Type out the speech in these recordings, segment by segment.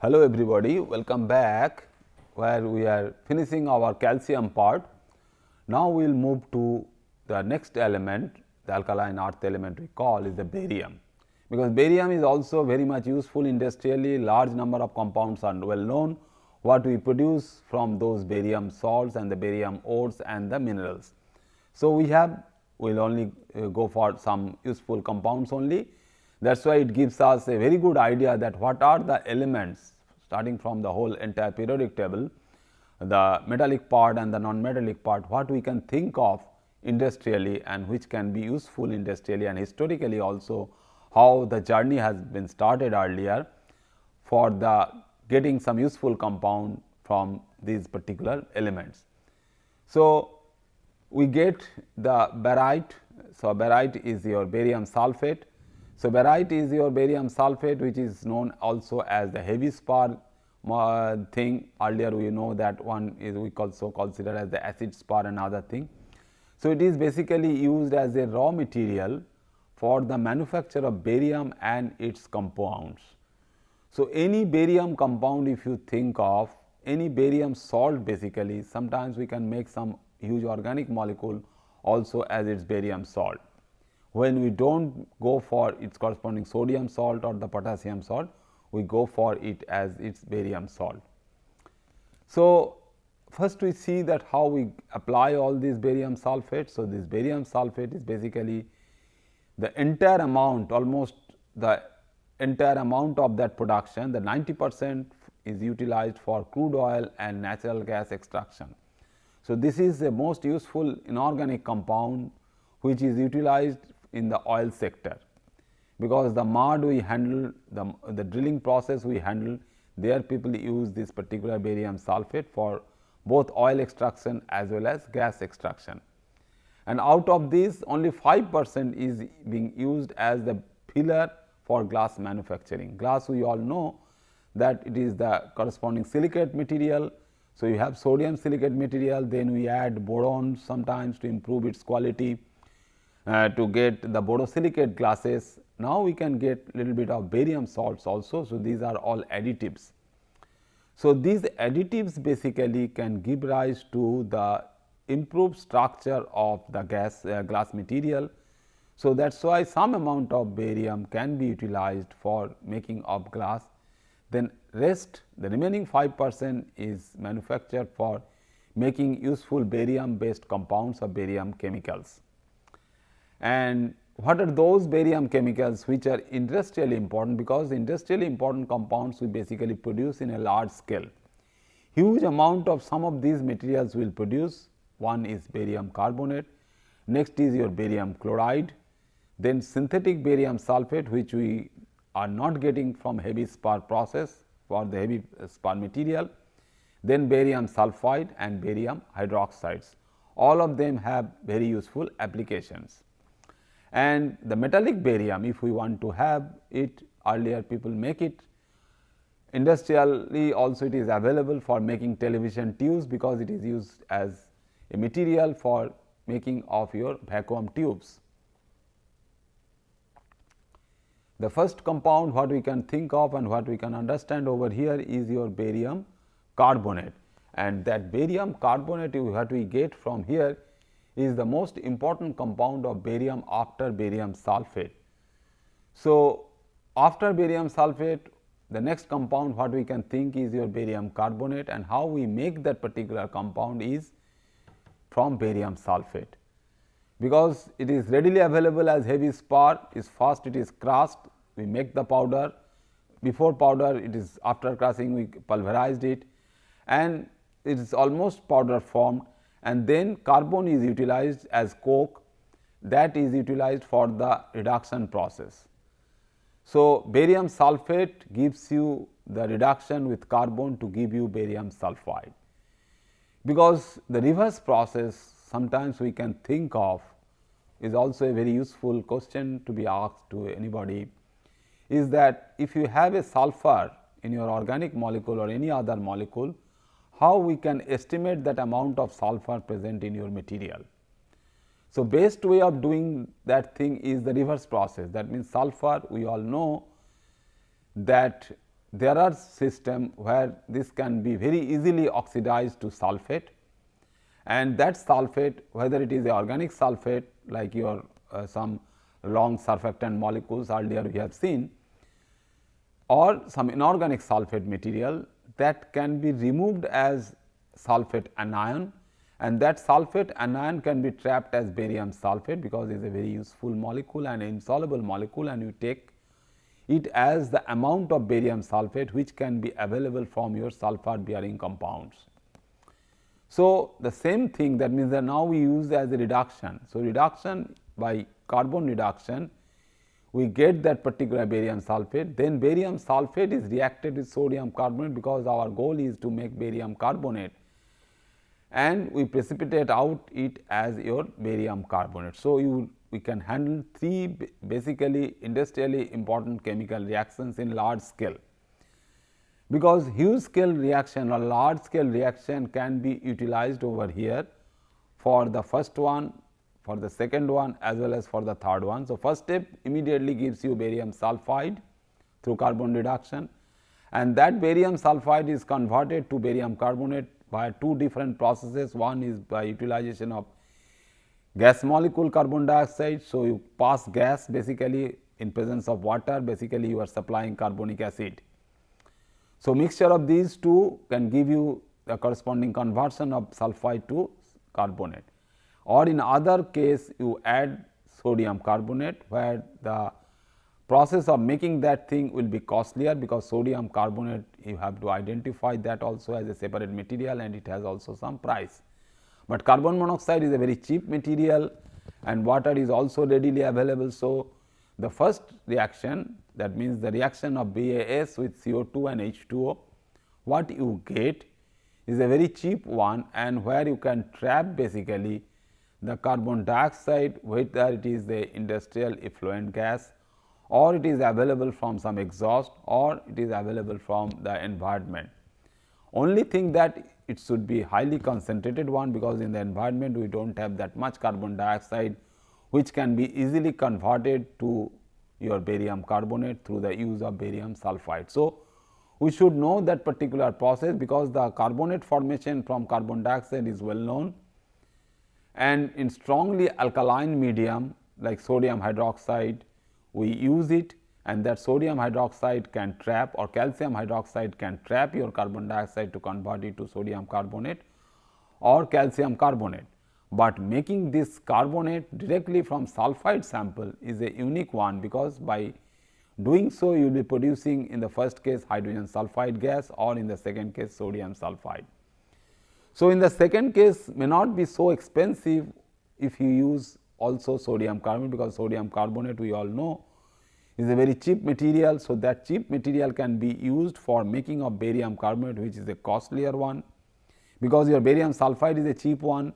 Hello everybody, welcome back where we are finishing our calcium part. Now we will move to the next element, the alkaline earth element we call is the barium, because barium is also very much useful industrially. Large number of compounds are well known what we produce from those barium salts and the barium ores and the minerals. So, we will only go for some useful compounds only. That is why it gives us a very good idea that what are the elements starting from the whole entire periodic table, the metallic part and the non-metallic part, what we can think of industrially and which can be useful industrially, and historically also how the journey has been started earlier for the getting some useful compound from these particular elements. So, we get the barite. So, barite is your barium sulfate. So, barite is your barium sulfate, which is known also as the heavy spar thing. Earlier we know that one is we also consider as the acid spar and other thing. So, it is basically used as a raw material for the manufacture of barium and its compounds. So, any barium compound, if you think of any barium salt, basically sometimes we can make some huge organic molecule also as its barium salt. When we do not go for its corresponding sodium salt or the potassium salt, we go for it as its barium salt. So, first we see that how we apply all these barium sulfate. So, this barium sulfate is basically the entire amount, almost the entire amount of that production, the 90% is utilized for crude oil and natural gas extraction. So, this is the most useful inorganic compound which is utilized in the oil sector, because the mud we handle, the drilling process we handle, there people use this particular barium sulfate for both oil extraction as well as gas extraction. And out of this only 5% is being used as the filler for glass manufacturing. Glass, we all know that it is the corresponding silicate material. So, you have sodium silicate material, then we add boron sometimes to improve its quality. To get the borosilicate glasses, now we can get little bit of barium salts also. So, these are all additives. So, these additives basically can give rise to the improved structure of the glass material. So, that is why some amount of barium can be utilized for making of glass, then rest the remaining 5% is manufactured for making useful barium based compounds or barium chemicals. And what are those barium chemicals which are industrially important, because industrially important compounds we basically produce in a large scale. Huge amount of some of these materials will produce. One is barium carbonate, next is your barium chloride, then synthetic barium sulfate, which we are not getting from heavy spar process for the heavy spar material, then barium sulfide and barium hydroxides. All of them have very useful applications. And the metallic barium, if we want to have it, earlier people make it industrially also, it is available for making television tubes, because it is used as a material for making of your vacuum tubes. The first compound what we can think of and what we can understand over here is your barium carbonate, and that barium carbonate what we get from here is the most important compound of barium after barium sulfate. So, after barium sulfate, the next compound what we can think is your barium carbonate, and how we make that particular compound is from barium sulfate, because it is readily available as heavy spar. Is first it is crushed, we make the powder. Before powder, it is after crushing we pulverized it, and it is almost powder formed, and then carbon is utilized as coke, that is utilized for the reduction process. So, barium sulfate gives you the reduction with carbon to give you barium sulfide, because the reverse process sometimes we can think of is also a very useful question to be asked to anybody, is that if you have a sulfur in your organic molecule or any other molecule, how we can estimate that amount of sulfur present in your material. So, best way of doing that thing is the reverse process. That means, sulfur we all know that there are systems where this can be very easily oxidized to sulfate, and that sulfate, whether it is a organic sulfate like your some long surfactant molecules earlier we have seen, or some inorganic sulfate material, that can be removed as sulfate anion, and that sulfate anion can be trapped as barium sulfate, because it is a very useful molecule and insoluble molecule, and you take it as the amount of barium sulfate which can be available from your sulfur bearing compounds. So, the same thing, that means that now we use as a reduction. So, reduction by carbon reduction, we get that particular barium sulfate, then barium sulfate is reacted with sodium carbonate, because our goal is to make barium carbonate, and we precipitate out it as your barium carbonate. So, we can handle three basically industrially important chemical reactions in large scale, because huge scale reaction or large scale reaction can be utilized over here for the first one, for the second one, as well as for the third one. So, first step immediately gives you barium sulfide through carbon reduction, and that barium sulfide is converted to barium carbonate by two different processes. One is by utilization of gas molecule carbon dioxide. So, you pass gas basically in presence of water, basically you are supplying carbonic acid. So, mixture of these two can give you the corresponding conversion of sulfide to carbonate, or in other case you add sodium carbonate, where the process of making that thing will be costlier, because sodium carbonate you have to identify that also as a separate material, and it has also some price. But carbon monoxide is a very cheap material and water is also readily available. So, the first reaction, that means the reaction of BAS with CO2 and H2O, what you get is a very cheap one, and where you can trap basically the carbon dioxide, whether it is the industrial effluent gas, or it is available from some exhaust, or it is available from the environment. Only thing that it should be highly concentrated one, because in the environment we do not have that much carbon dioxide which can be easily converted to your barium carbonate through the use of barium sulfide. So, we should know that particular process, because the carbonate formation from carbon dioxide is well known, and in strongly alkaline medium like sodium hydroxide we use it, and that sodium hydroxide can trap, or calcium hydroxide can trap your carbon dioxide to convert it to sodium carbonate or calcium carbonate. But making this carbonate directly from sulfide sample is a unique one, because by doing so you will be producing in the first case hydrogen sulfide gas, or in the second case sodium sulfide. So, in the second case may not be so expensive if you use also sodium carbonate, because sodium carbonate we all know is a very cheap material. So, that cheap material can be used for making of barium carbonate, which is a costlier one, because your barium sulfide is a cheap one,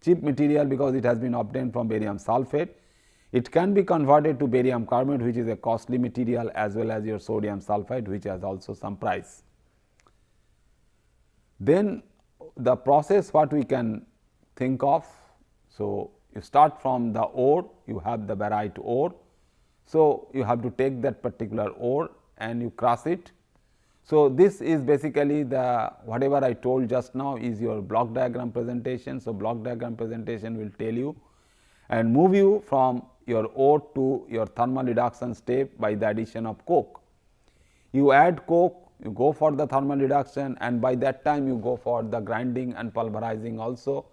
cheap material, because it has been obtained from barium sulfate. It can be converted to barium carbonate, which is a costly material, as well as your sodium sulfide, which has also some price. Then the process what we can think of. So, you start from the ore, you have the barite ore. So, you have to take that particular ore and you crush it. So, this is basically the whatever I told just now is your block diagram presentation. So, block diagram presentation will tell you and move you from your ore to your thermal reduction step by the addition of coke. You add coke, you go for the thermal reduction, and by that time you go for the grinding and pulverizing also.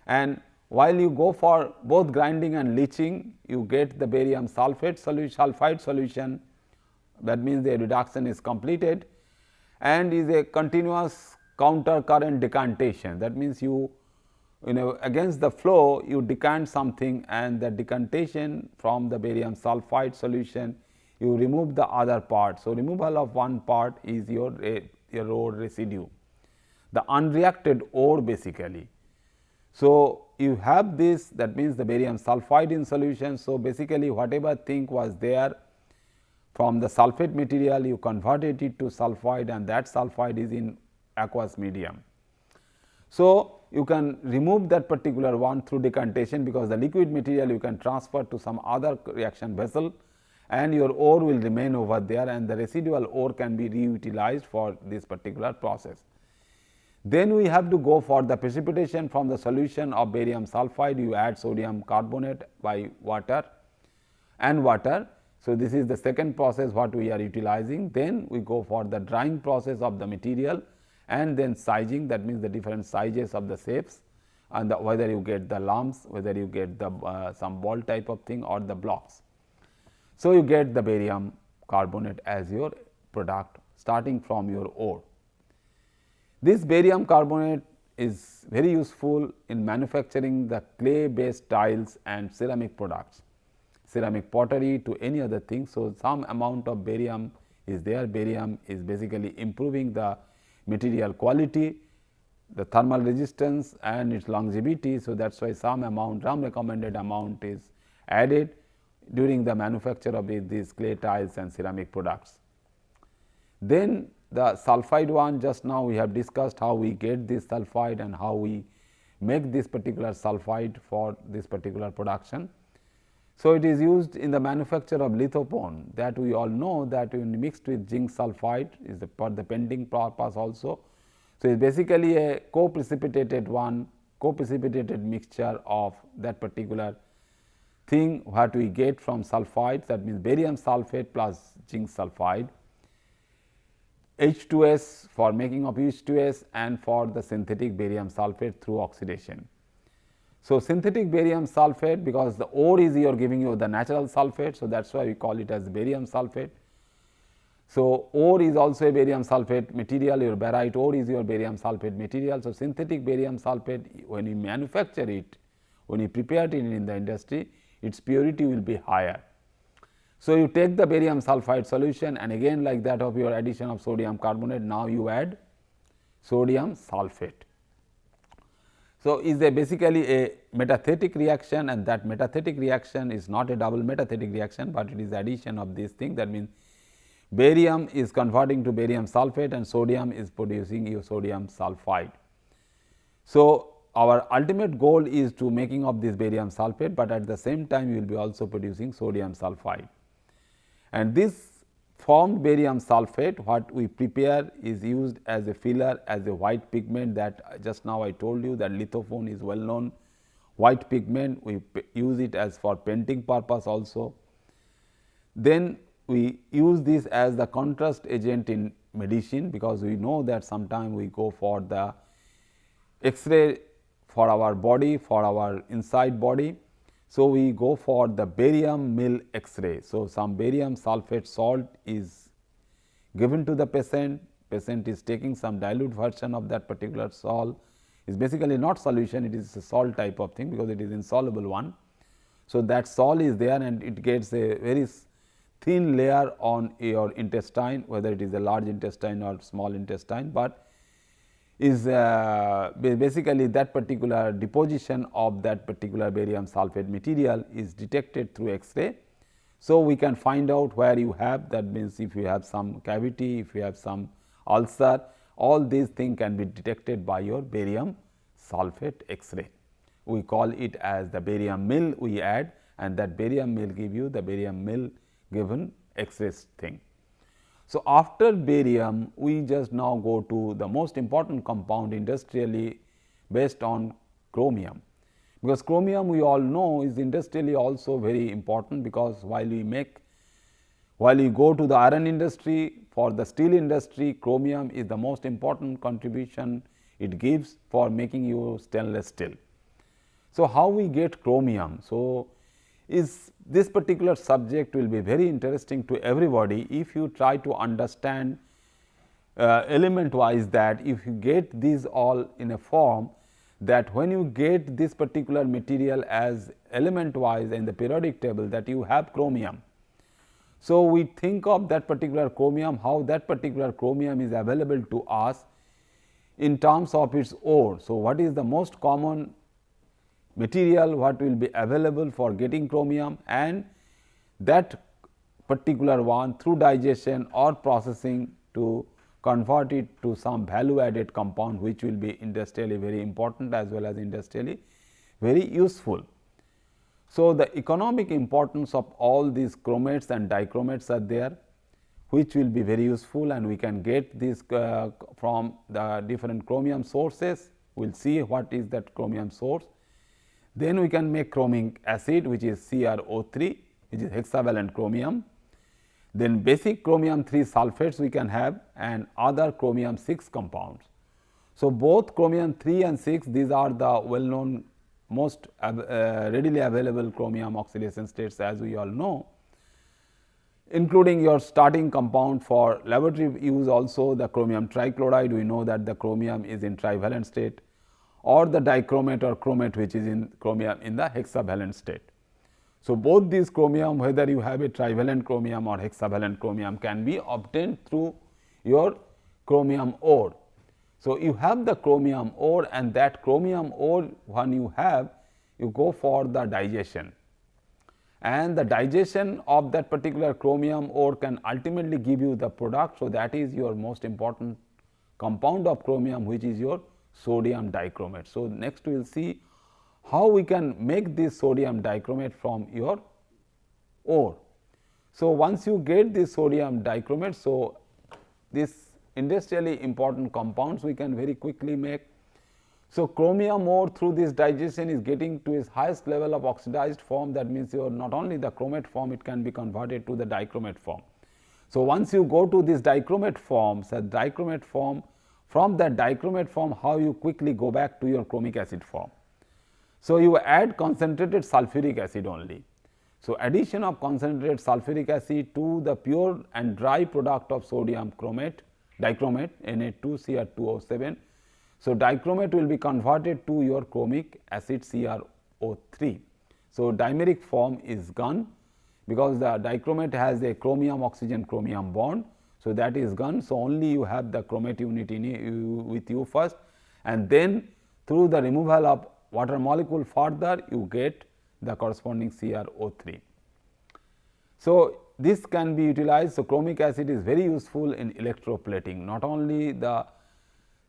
And while you go for both grinding and leaching, you get the barium sulfate sulfide solution. That means the reduction is completed, and is a continuous counter current decantation. That means you against the flow you decant something, and the decantation from the barium sulfide solution you remove the other part. So, removal of one part is your ore residue, the unreacted ore basically. So, you have this, that means the barium sulfide in solution. So, basically whatever thing was there from the sulfate material, you converted it to sulfide, and that sulfide is in aqueous medium. So, you can remove that particular one through decantation, because the liquid material you can transfer to some other reaction vessel, and your ore will remain over there, and the residual ore can be reutilized for this particular process. Then we have to go for the precipitation from the solution of barium sulphide. You add sodium carbonate by water and water. So, this is the second process what we are utilizing. Then we go for the drying process of the material, and then sizing, that means the different sizes of the shapes, and whether you get the lumps, whether you get the some ball type of thing or the blocks. So, you get the barium carbonate as your product starting from your ore. This barium carbonate is very useful in manufacturing the clay based tiles and ceramic products, ceramic pottery to any other thing. So, some amount of barium is there. Barium is basically improving the material quality, the thermal resistance and its longevity. So, that is why some recommended amount is added during the manufacture of these clay tiles and ceramic products. Then the sulphide one, just now we have discussed how we get this sulphide and how we make this particular sulphide for this particular production. So, it is used in the manufacture of lithophone, that we all know that when mixed with zinc sulphide is for the painting purpose also. So, it is basically a co-precipitated mixture of that particular thing what we get from sulphides, that means barium sulphate plus zinc sulphide, H2S for making of H2S, and for the synthetic barium sulphate through oxidation. So, synthetic barium sulphate, because the ore is giving you the natural sulphate. So, that is why we call it as barium sulphate. So, ore is also a barium sulphate material, your barite ore is your barium sulphate material. So, synthetic barium sulphate, when you manufacture it, when you prepare it in the industry, its purity will be higher. So, you take the barium sulphide solution, and again like that of your addition of sodium carbonate, now you add sodium sulphate. So, is basically a metathetic reaction, and that metathetic reaction is not a double metathetic reaction, but it is addition of this thing. That means, barium is converting to barium sulphate and sodium is producing your sodium sulphide. So, our ultimate goal is to making of this barium sulphate, but at the same time you will be also producing sodium sulphide. And this formed barium sulphate, what we prepare is used as a filler, as a white pigment, that just now I told you that lithophone is well known white pigment. We use it as for painting purpose also. Then we use this as the contrast agent in medicine, because we know that sometime we go for the X-ray for our body, for our inside body. So, we go for the barium mill X-ray. So, some barium sulphate salt is given to the patient is taking some dilute version of that particular salt, is basically not solution, it is a salt type of thing, because it is insoluble one. So, that salt is there and it gets a very thin layer on your intestine, whether it is a large intestine or small intestine, but is basically that particular deposition of that particular barium sulphate material is detected through X-ray. So, we can find out where you have, that means if you have some cavity, if you have some ulcer, all these things can be detected by your barium sulphate X-ray. We call it as the barium mill we add, and that barium mill give you the barium mill given X-ray thing. So, after barium we just now go to the most important compound industrially based on chromium, because chromium we all know is industrially also very important, because while we go to the iron industry, for the steel industry, chromium is the most important contribution it gives for making you stainless steel. So, how we get chromium? So, is this particular subject will be very interesting to everybody if you try to understand element wise, that if you get these all in a form, that when you get this particular material as element wise in the periodic table, that you have chromium. So, we think of that particular chromium, how that particular chromium is available to us in terms of its ore. So, what is the most common material what will be available for getting chromium, and that particular one through digestion or processing to convert it to some value added compound, which will be industrially very important as well as industrially very useful. So, the economic importance of all these chromates and dichromates are there, which will be very useful, and we can get this from the different chromium sources. We will see what is that chromium source. Then we can make chromic acid, which is CrO3, which is hexavalent chromium. Then basic chromium 3 sulfates we can have, and other chromium 6 compounds. So, both chromium 3 and 6, these are the well known most readily available chromium oxidation states, as we all know, including your starting compound for laboratory use. Also the chromium trichloride, we know that the chromium is in trivalent state, or the dichromate or chromate, which is in chromium in the hexavalent state. So, both these chromium, whether you have a trivalent chromium or hexavalent chromium, can be obtained through your chromium ore. So, you have the chromium ore, and that chromium ore, when you have, you go for the digestion, and the digestion of that particular chromium ore can ultimately give you the product. So, that is your most important compound of chromium, which is your sodium dichromate. So, next we will see how we can make this sodium dichromate from your ore. So, once you get this sodium dichromate, so this industrially important compounds we can very quickly make. So, chromium ore through this digestion is getting to its highest level of oxidized form. That means, your not only the chromate form, it can be converted to the dichromate form. So, once you go to this dichromate form, from that dichromate form, how you quickly go back to your chromic acid form. So, you add concentrated sulfuric acid only. So, addition of concentrated sulfuric acid to the pure and dry product of sodium chromate, dichromate Na2Cr2O7. So, dichromate will be converted to your chromic acid CrO3. So, dimeric form is gone, because the dichromate has a chromium oxygen chromium bond. So, that is gone. So, only you have the chromate unit with you first, and then through the removal of water molecule further, you get the corresponding CrO3. So, this can be utilized. So, chromic acid is very useful in electroplating, not only the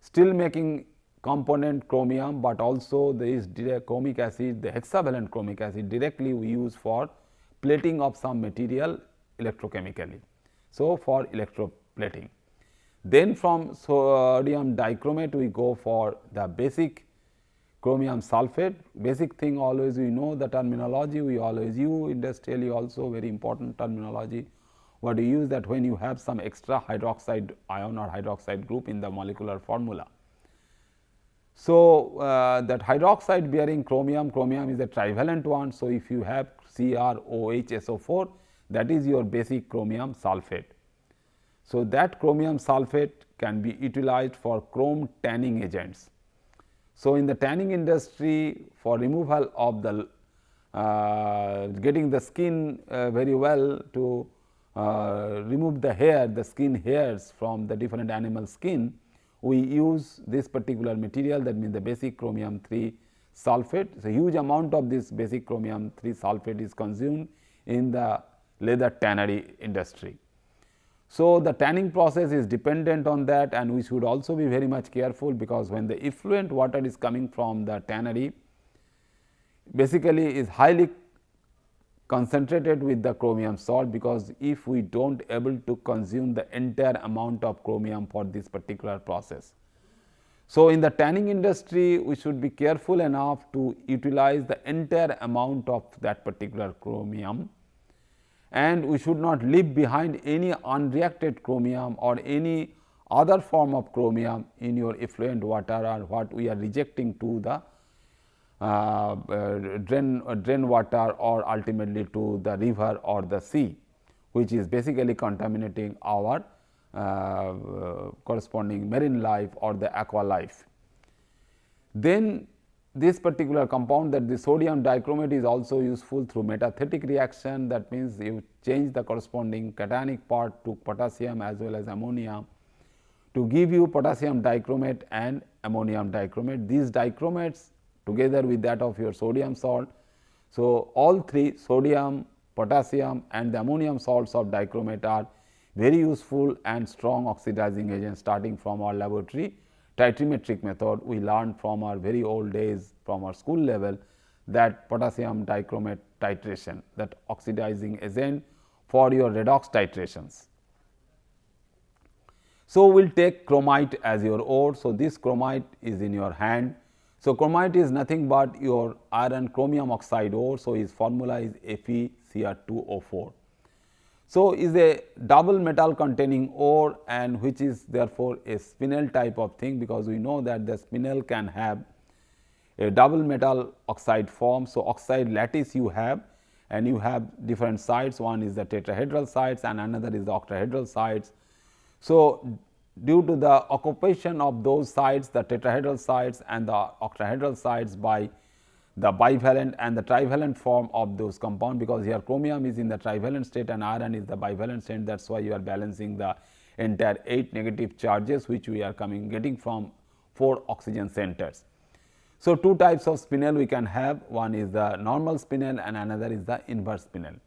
steel making component chromium, but also this chromic acid, the hexavalent chromic acid, directly we use for plating of some material electrochemically. So, for electroplating. Then from sodium dichromate we go for the basic chromium sulfate. Basic thing, always we know the terminology, we always use industrially also very important terminology. What we use, that when you have some extra hydroxide ion or hydroxide group in the molecular formula. So, that hydroxide bearing chromium is a trivalent one. So, if you have CrOHSO4, that is your basic chromium sulfate. So, that chromium sulfate can be utilized for chrome tanning agents. So, in the tanning industry, for removal of the getting the skin very well, to remove the hair, the skin hairs from the different animal skin, we use this particular material, that means the basic chromium 3 sulfate. So, huge amount of this basic chromium 3 sulfate is consumed in the leather tannery industry. So, the tanning process is dependent on that, and we should also be very much careful, because when the effluent water is coming from the tannery, basically is highly concentrated with the chromium salt, because if we do not able to consume the entire amount of chromium for this particular process. So, in the tanning industry, we should be careful enough to utilize the entire amount of that particular chromium, and we should not leave behind any unreacted chromium or any other form of chromium in your effluent water, or what we are rejecting to the drain water, or ultimately to the river or the sea, which is basically contaminating our corresponding marine life or the aqua life. Then this particular compound, that the sodium dichromate, is also useful through metathetic reaction. That means, you change the corresponding cationic part to potassium as well as ammonia to give you potassium dichromate and ammonium dichromate. These dichromates together with that of your sodium salt. So, all three, sodium, potassium and the ammonium salts of dichromate, are very useful and strong oxidizing agents, starting from our laboratory titrimetric method we learned from our very old days from our school level, that potassium dichromate titration, that oxidizing agent for your redox titrations. So, we will take chromite as your ore. So, this chromite is in your hand. So, chromite is nothing but your iron chromium oxide ore. So, its formula is FeCr2O4. So, is a double metal containing ore and which is therefore a spinel type of thing, because we know that the spinel can have a double metal oxide form. So, oxide lattice you have, and you have different sides, one is the tetrahedral sides and another is the octahedral sides. So, due to the occupation of those sides, the tetrahedral sides and the octahedral sides by the bivalent and the trivalent form of those compound, because here chromium is in the trivalent state and iron is the bivalent state. That is why you are balancing the entire 8 negative charges which we are getting from 4 oxygen centers. So, 2 types of spinel we can have, one is the normal spinel and another is the inverse spinel.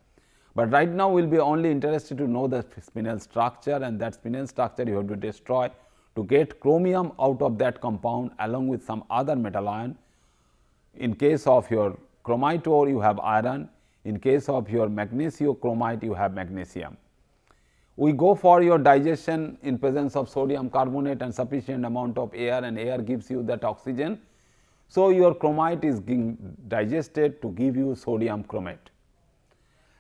But right now we will be only interested to know the spinel structure, and that spinel structure you have to destroy to get chromium out of that compound along with some other metal ion. In case of your chromite ore you have iron, in case of your magnesiochromite you have magnesium. We go for your digestion in presence of sodium carbonate and sufficient amount of air, and air gives you that oxygen. So, your chromite is being digested to give you sodium chromate,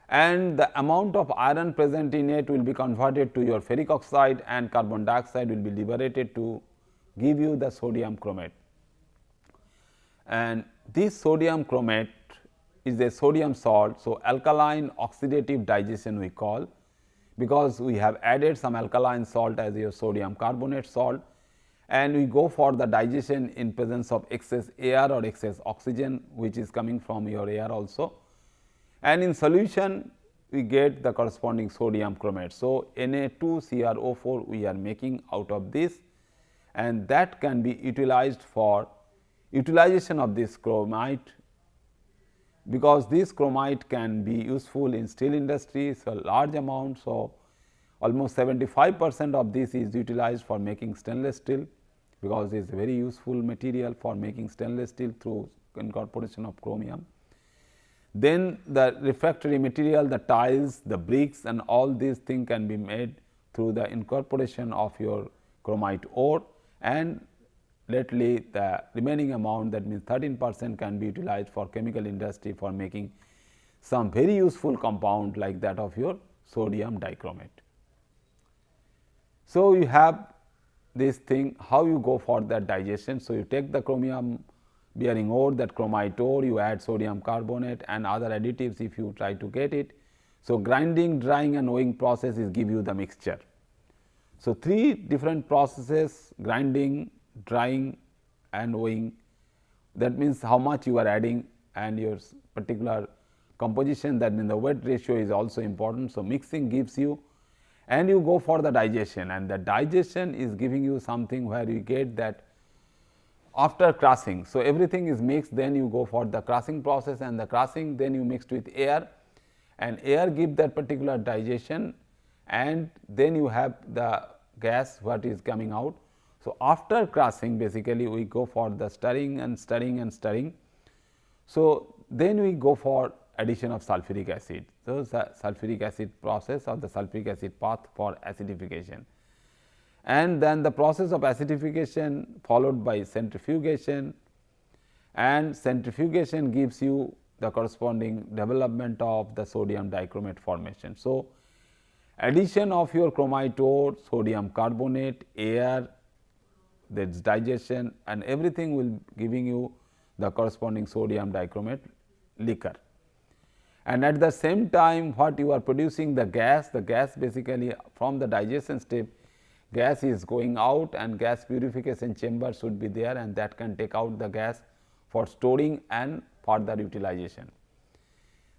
and the amount of iron present in it will be converted to your ferric oxide, and carbon dioxide will be liberated to give you the sodium chromate. And this sodium chromate is a sodium salt. So, alkaline oxidative digestion we call, because we have added some alkaline salt as your sodium carbonate salt, and we go for the digestion in presence of excess air or excess oxygen which is coming from your air also, and in solution we get the corresponding sodium chromate. So, Na2CrO4 we are making out of this, and that can be utilized for utilization of this chromite, because this chromite can be useful in steel industry. So, large amount. So, almost 75% of this is utilized for making stainless steel, because it is a very useful material for making stainless steel through incorporation of chromium. Then the refractory material, the tiles, the bricks and all these things can be made through the incorporation of your chromite ore, and lately the remaining amount, that means 13%, can be utilized for chemical industry for making some very useful compound like that of your sodium dichromate. So, you have this thing, how you go for that digestion. So, you take the chromium bearing ore, that chromite ore, you add sodium carbonate and other additives if you try to get it. So, grinding, drying and weighing process is give you the mixture. So, 3 different processes: grinding, drying and weighing. That means how much you are adding and your particular composition, that means the weight ratio is also important. So, mixing gives you, and you go for the digestion, and the digestion is giving you something where you get that after crushing. So, everything is mixed, then you go for the crushing process, and the crushing then you mixed with air, and air give that particular digestion, and then you have the gas what is coming out. So, after crushing basically we go for the stirring and stirring and stirring. So, then we go for addition of sulfuric acid. So, the sulfuric acid process or the sulfuric acid path for acidification, and then the process of acidification followed by centrifugation, and centrifugation gives you the corresponding development of the sodium dichromate formation. So, addition of your chromite ore, sodium carbonate, air, that is digestion, and everything will giving you the corresponding sodium dichromate liquor. And at the same time what you are producing, the gas basically from the digestion step, gas is going out, and gas purification chamber should be there, and that can take out the gas for storing and further utilization.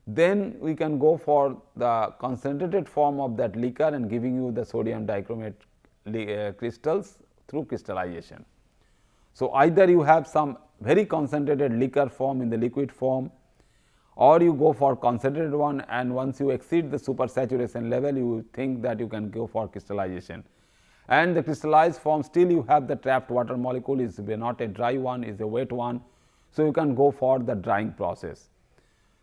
Then we can go for the concentrated form of that liquor and giving you the sodium dichromate crystals through crystallization. So, either you have some very concentrated liquor form in the liquid form, or you go for concentrated one, and once you exceed the supersaturation level you think that you can go for crystallization. And the crystallized form still you have the trapped water molecule, is not a dry one, is a wet one. So, you can go for the drying process.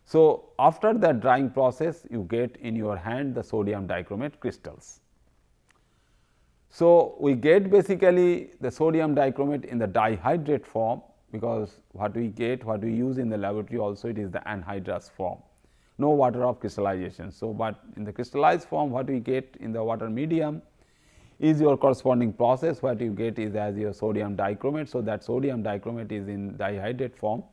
So, after the drying process you get in your hand the sodium dichromate crystals. So, we get basically the sodium dichromate in the dihydrate form, because what we use in the laboratory also, it is the anhydrous form, no water of crystallization. So, but in the crystallized form what we get in the water medium is your corresponding process, what you get is as your sodium dichromate. So, that sodium dichromate is in dihydrate form.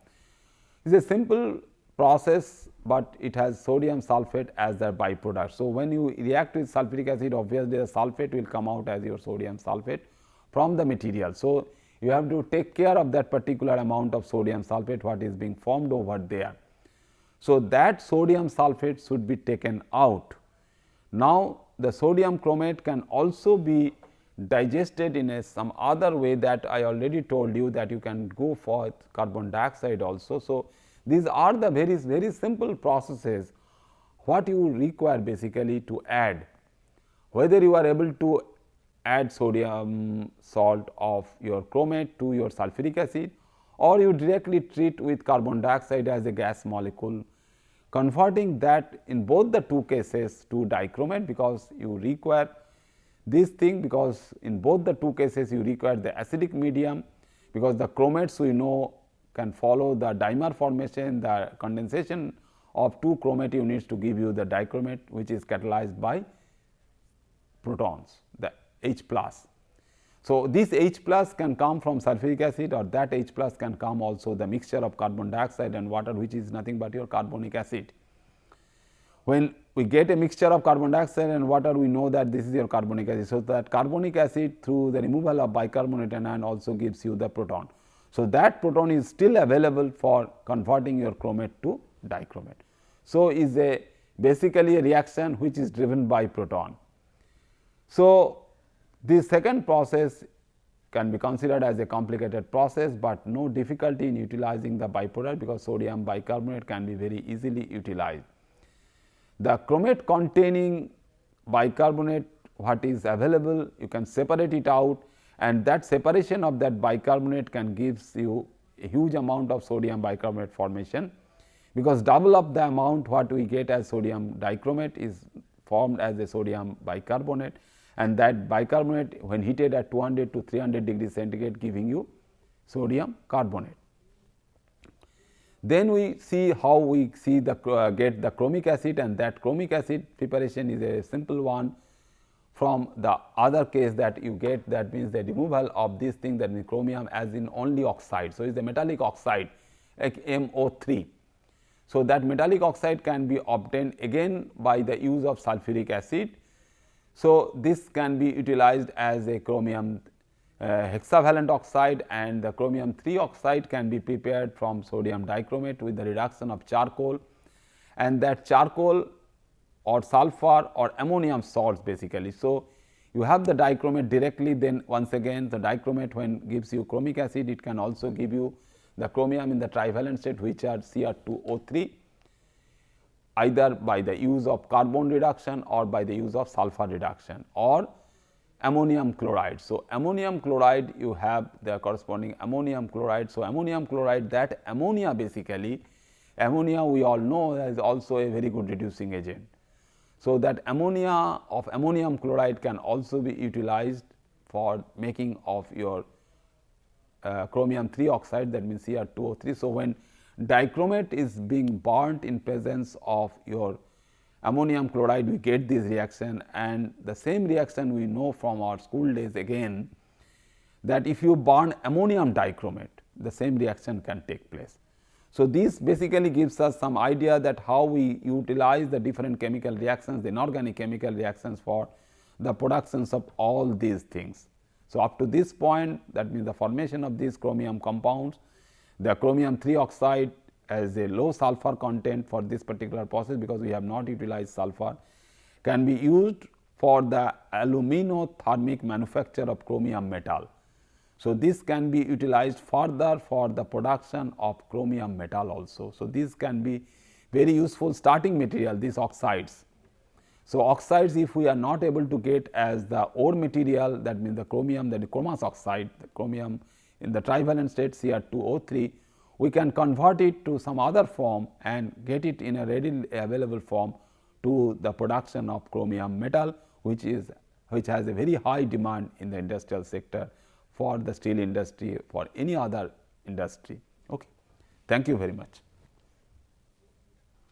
It is a simple process, but it has sodium sulfate as the byproduct. So, when you react with sulfuric acid, obviously the sulfate will come out as your sodium sulfate from the material. So, you have to take care of that particular amount of sodium sulfate what is being formed over there. So, that sodium sulfate should be taken out. Now, the sodium chromate can also be digested in some other way that I already told you, that you can go for carbon dioxide also. So, these are the very simple processes what you require basically to add, whether you are able to add sodium salt of your chromate to your sulfuric acid, or you directly treat with carbon dioxide as a gas molecule, converting that in both the two cases to dichromate, because you require this thing, because in both the two cases you require the acidic medium, because the chromates we know can follow the dimer formation, the condensation of two chromate units to give you the dichromate, which is catalyzed by protons, the H plus. So, this H plus can come from sulfuric acid, or that H plus can come also the mixture of carbon dioxide and water, which is nothing but your carbonic acid. When we get a mixture of carbon dioxide and water, we know that this is your carbonic acid. So, that carbonic acid through the removal of bicarbonate anion also gives you the proton. So, that proton is still available for converting your chromate to dichromate. So, is a basically a reaction which is driven by proton. So, this second process can be considered as a complicated process, but no difficulty in utilizing the byproduct, because sodium bicarbonate can be very easily utilized. The chromate containing bicarbonate what is available, you can separate it out, and that separation of that bicarbonate can gives you a huge amount of sodium bicarbonate formation, because double of the amount what we get as sodium dichromate is formed as a sodium bicarbonate, and that bicarbonate when heated at 200 to 300 degrees centigrade giving you sodium carbonate. Then we see how we see the get the chromic acid, and that chromic acid preparation is a simple one from the other case that you get, that means the removal of this thing, that means chromium as in only oxide. So, it is a metallic oxide like MO3. So, that metallic oxide can be obtained again by the use of sulfuric acid. So, this can be utilized as a chromium hexavalent oxide, and the chromium 3 oxide can be prepared from sodium dichromate with the reduction of charcoal, and that charcoal or sulfur or ammonium salts basically. So, you have the dichromate directly, then once again the dichromate when gives you chromic acid, it can also give you the chromium in the trivalent state, which are Cr2O3, either by the use of carbon reduction or by the use of sulfur reduction or ammonium chloride. So, ammonium chloride, you have the corresponding ammonium chloride. So, ammonium chloride, that ammonia basically, ammonia we all know is also a very good reducing agent. So, that ammonia of ammonium chloride can also be utilized for making of your chromium 3 oxide, that means Cr2O3. So, when dichromate is being burnt in presence of your ammonium chloride, we get this reaction, and the same reaction we know from our school days again, that if you burn ammonium dichromate, the same reaction can take place. So, this basically gives us some idea that how we utilize the different chemical reactions, the inorganic chemical reactions for the productions of all these things. So, up to this point, that means the formation of these chromium compounds, the chromium 3 oxide as a low sulfur content for this particular process, because we have not utilized sulfur, can be used for the aluminothermic manufacture of chromium metal. So, this can be utilized further for the production of chromium metal also. So, this can be very useful starting material, these oxides. So, oxides, if we are not able to get as the ore material, that means the chromium, that is chromous oxide, the chromium in the trivalent state Cr2O3, we can convert it to some other form and get it in a readily available form to the production of chromium metal, which has a very high demand in the industrial sector, for the steel industry, for any other industry. Okay. Thank you very much.